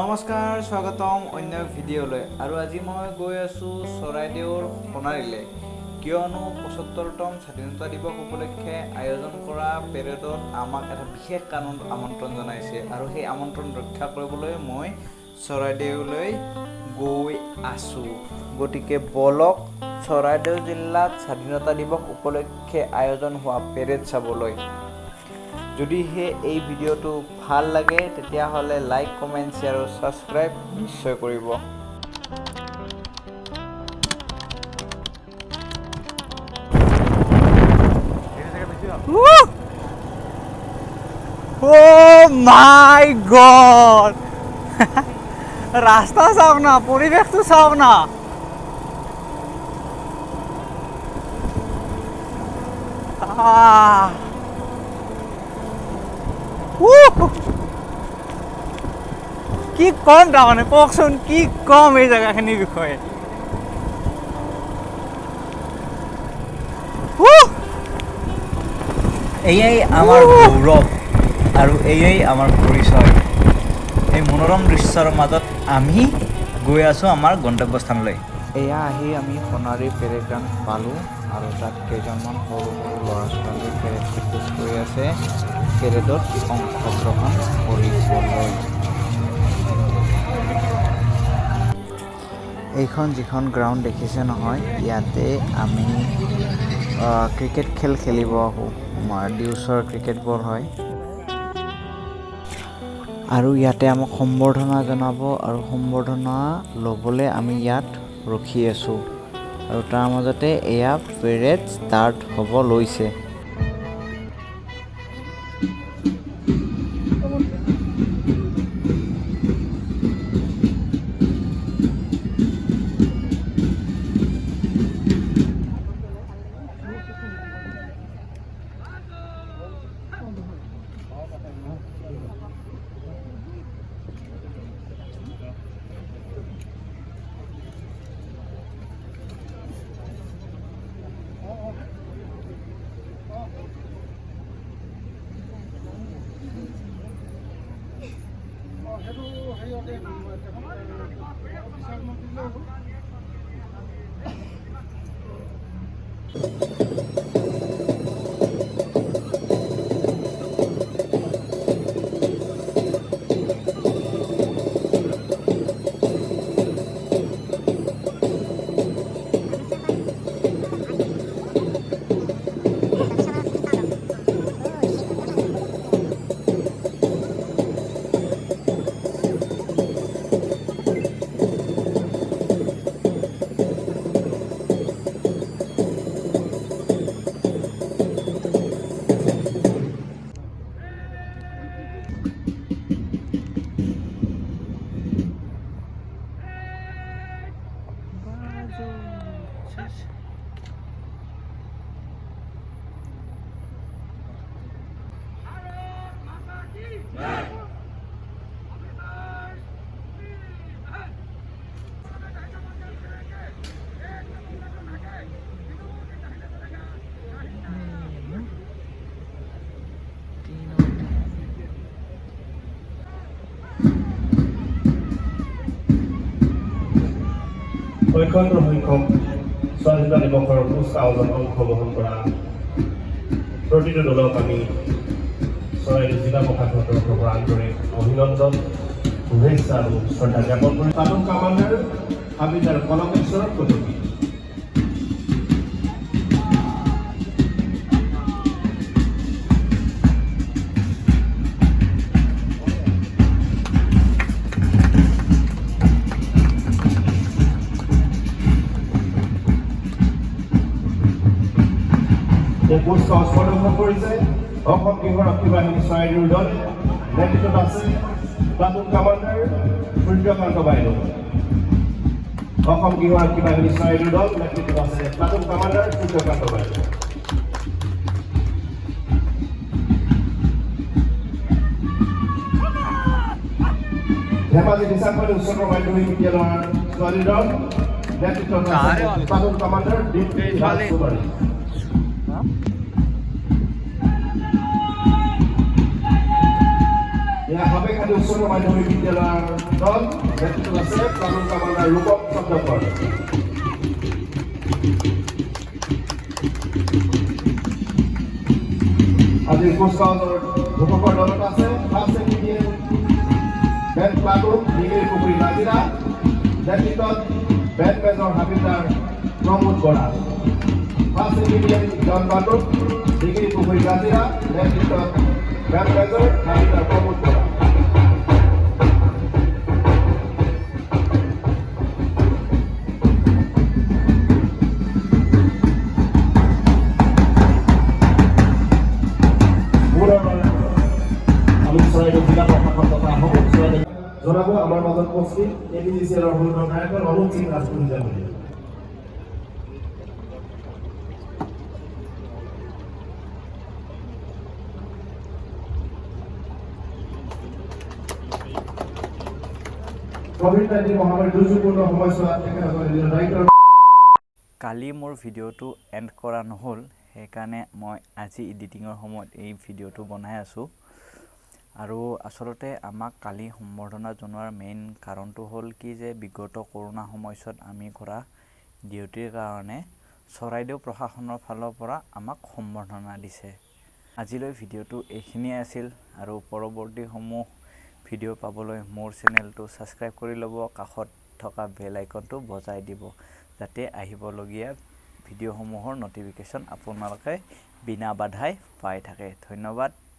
নমস্কাৰ স্বাগতম অন্য ভিডিঅ'লৈ আৰু আজি মই গৈ আছোঁ চৰাইদেউৰ সোণাৰীলৈ কিয়নো ৭৫তম স্বাধীনতা দিৱস উপলক্ষে আয়োজন কৰা পেৰেডত আমাক এটা বিশেষ আমন্ত্ৰণ জনাইছে আৰু সেই আমন্ত্ৰণ ৰক্ষা কৰিবলৈ মই চৰাইদেউলৈ গৈ আছোঁ। গতিকে বলক চৰাইদেউ জিলাত স্বাধীনতা দিৱস উপলক্ষে আয়োজন হোৱা পেৰেড চাবলৈ। যদিহে এই ভিডিঅ'টো ভাল লাগে তেতিয়াহ'লে লাইক, কমেণ্ট, শ্বেয়াৰ আৰু ছাবস্ক্ৰাইব নিশ্চয় কৰিব। Oh my God! ৰাস্তা চাওক না, পৰিৱেশটো চাওক না। কি কম তাৰমানে কওকচোন, কি কম এই জেগাখিনিৰ বিষয়ে। এয়াই আমাৰ গৌৰৱ আৰু এয়াই আমাৰ পৰিচয়। এই মনোৰম দৃশ্যৰ মাজত আমি গৈ আছোঁ আমাৰ গন্তব্যস্থানলৈ। এয়া আহি আমি সোণাৰী পেৰেড গ্ৰাউণ্ড পালোঁ আৰু তাত কেইজনমান সৰু সৰু ল'ৰা ছোৱালীয়ে পেৰেড প্ৰেক্টিছ কৰি আছে পেৰেডত অংশগ্ৰহণ কৰিবলৈ। এইখন যিখন গ্ৰাউণ্ড দেখিছে নহয়, ইয়াতে আমি ক্ৰিকেট খেল খেলিব আহোঁ। ডিউচৰ ক্ৰিকেট বল হয় আৰু ইয়াতে আমাক সম্বৰ্ধনা জনাব আৰু সম্বৰ্ধনা ল'বলৈ আমি ইয়াত ৰখি আছোঁ আৰু তাৰ মাজতে এয়া পেৰেড ষ্টাৰ্ট হ'ব লৈছে। অক্ষন্ত্ৰ সংখ্যক স্বাধীনতা দিৱসৰ কুচকাৱাজত অংশগ্ৰহণ কৰা প্ৰতিটো দলক আমি চৰাইদেউ জিলা প্ৰশাসনৰ তৰফৰ পৰা আন্তৰিক অভিনন্দন, শুভেচ্ছা আৰু শ্ৰদ্ধা জ্ঞাপন কৰি প্লাটুন কামাণ্ডাৰ হাবিলদাৰ কনকেশ্বৰ কটকী। এই কুচকাৱাজ প্ৰদৰ্শন কৰিছে অসম গৃহৰক্ষী বাহিনী চৰাইদেউৰ দল। নেতৃত্বত আছে প্লাটুন কামাণ্ডাৰ সূৰ্যকান্ত বাইদেউ। অসম গৃহৰক্ষী বাহিনী চৰাইদেউৰ দল নেতৃত্বত আছে প্লাটুন কামাণ্ডাৰ সূৰ্যকান্ত বাইদেউ। ধেমাজি দিচাংপানী উচ্চতৰ মাধ্যমিক বিদ্যালয়ৰ ছোৱালী দল নেতৃত্বত আছে প্লাটুন কামাণ্ডাৰ দীপ্তি ৰাজকুমাৰী। Ya, Uচ্চতৰ মাধ্যমিক বিদ্যালয়ৰ দল নেতৃত্ব আছে প্লাটুন কমান্ডাৰ ৰূপক চন্দ্ৰকৰ। আজিৰ কুচকাৱাজৰ ঘোষকৰ দলত আছে first secretary band platoon Degree Pukhuri Nazira, নেতৃত্বত বেণ্ড মেজৰ হাবিলদাৰ প্ৰমোদ বৰা। ফাৰ্ষ্ট চেক্ৰেটাৰী জন প্লাটুন ডিগ্ৰী পুখুৰী নাজিৰা, নেতৃত্বত বেণ্ড মেজৰ হাবিলদাৰ প্ৰমোদ বৰা। জনাব আমাৰ মাজত উপস্থিত APGCL-ৰ মূল নায়ক অনুপ সিং ৰাজপুত বুলি। COVID-19 মহামাৰীৰ দুৰ্যোগপূৰ্ণ সময়ছোৱাত তেখেতসকলে নিজৰ দায়িত্ব। কালি মোৰ ভিডিঅ'টো এণ্ড কৰা নহ'ল, সেইকাৰণে মই আজি এডিটিঙৰ সময়ত এই ভিডিঅ'টো বনাই আছোঁ। আৰু আচলতে আমাক কালি সম্বৰ্ধনা জনোৱাৰ মেইন কাৰণটো হ'ল কি যে বিগত কৰোণা সময়ছোৱাত আমি কৰা ডিউটিৰ কাৰণে চৰাইদেউ প্ৰশাসনৰ ফালৰ পৰা আমাক সম্বৰ্ধনা দিছে। আজিলৈ ভিডিঅ'টো এইখিনিয়ে আছিল আৰু পৰৱৰ্তীসমূহ ভিডিঅ' পাবলৈ মোৰ চেনেলটো ছাবস্ক্ৰাইব কৰি ল'ব, কাষত থকা বেল আইকনটো বজাই দিব যাতে আহিবলগীয়া ভিডিঅ'সমূহৰ ন'টিফিকেশ্যন আপোনালোকে বিনা বাধাই পাই থাকে। ধন্যবাদ।